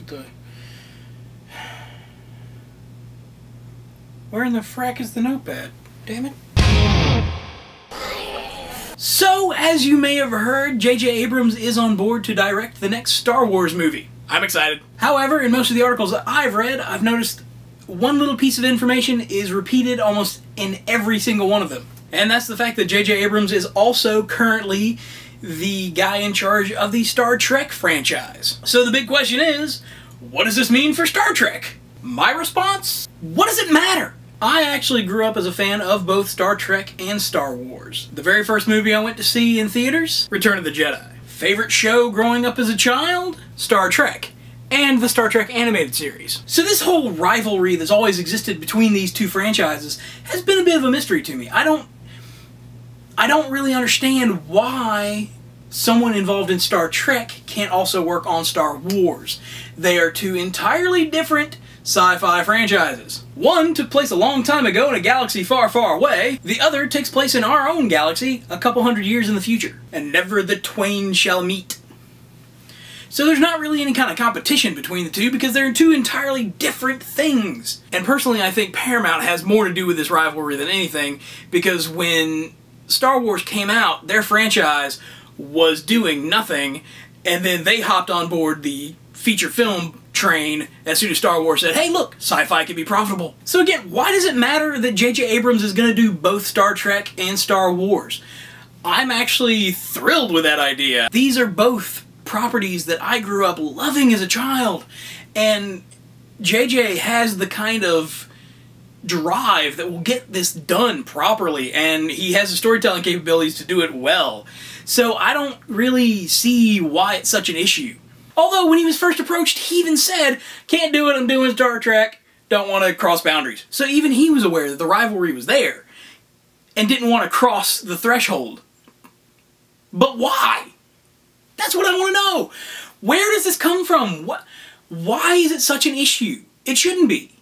the... Where in the frack is the notepad? Damn it. So, as you may have heard, J.J. Abrams is on board to direct the next Star Wars movie. I'm excited. However, in most of the articles that I've read, I've noticed one little piece of information is repeated almost in every single one of them. And that's the fact that J.J. Abrams is also currently the guy in charge of the Star Trek franchise. So the big question is, what does this mean for Star Trek? My response? What does it matter? I actually grew up as a fan of both Star Trek and Star Wars. The very first movie I went to see in theaters, Return of the Jedi. Favorite show growing up as a child? Star Trek. And the Star Trek animated series. So this whole rivalry that's always existed between these two franchises has been a bit of a mystery to me. I don't really understand why someone involved in Star Trek can't also work on Star Wars. They are two entirely different sci-fi franchises. One took place a long time ago in a galaxy far, far away. The other takes place in our own galaxy a couple hundred years in the future. And never the twain shall meet. So there's not really any kind of competition between the two because they're two entirely different things. And personally, I think Paramount has more to do with this rivalry than anything, because when Star Wars came out, their franchise was doing nothing, and then they hopped on board the feature film train as soon as Star Wars said, hey look, sci-fi can be profitable. So again, why does it matter that J.J. Abrams is going to do both Star Trek and Star Wars? I'm actually thrilled with that idea. These are both properties that I grew up loving as a child, and JJ has the kind of drive that will get this done properly, and he has the storytelling capabilities to do it well. So I don't really see why it's such an issue. Although when he was first approached, he even said, can't do it, I'm doing Star Trek, don't want to cross boundaries. So even he was aware that the rivalry was there and didn't want to cross the threshold. But why? That's what I want to know. Where does this come from? Why is it such an issue? It shouldn't be.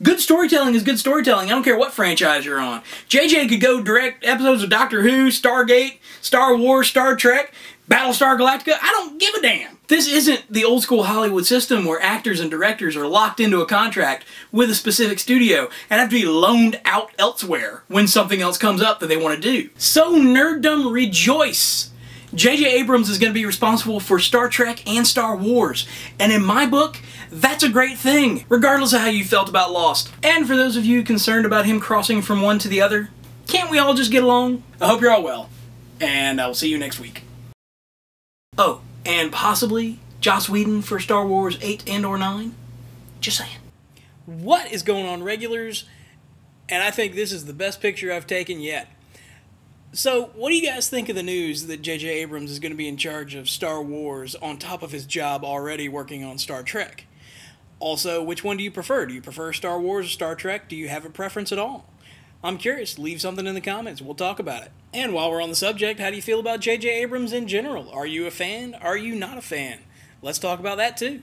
Good storytelling is good storytelling. I don't care what franchise you're on. JJ could go direct episodes of Doctor Who, Stargate, Star Wars, Star Trek, Battlestar Galactica. I don't give a damn. This isn't the old school Hollywood system where actors and directors are locked into a contract with a specific studio and have to be loaned out elsewhere when something else comes up that they want to do. So nerddom rejoice! J.J. Abrams is going to be responsible for Star Trek and Star Wars, and in my book, that's a great thing, regardless of how you felt about Lost. And for those of you concerned about him crossing from one to the other, can't we all just get along? I hope you're all well, and I will see you next week. Oh, and possibly Joss Whedon for Star Wars 8 and or 9? Just saying. What is going on, regulars? And I think this is the best picture I've taken yet. So, what do you guys think of the news that J.J. Abrams is going to be in charge of Star Wars on top of his job already working on Star Trek? Also, which one do you prefer? Do you prefer Star Wars or Star Trek? Do you have a preference at all? I'm curious. Leave something in the comments. We'll talk about it. And while we're on the subject, how do you feel about J.J. Abrams in general? Are you a fan? Are you not a fan? Let's talk about that too.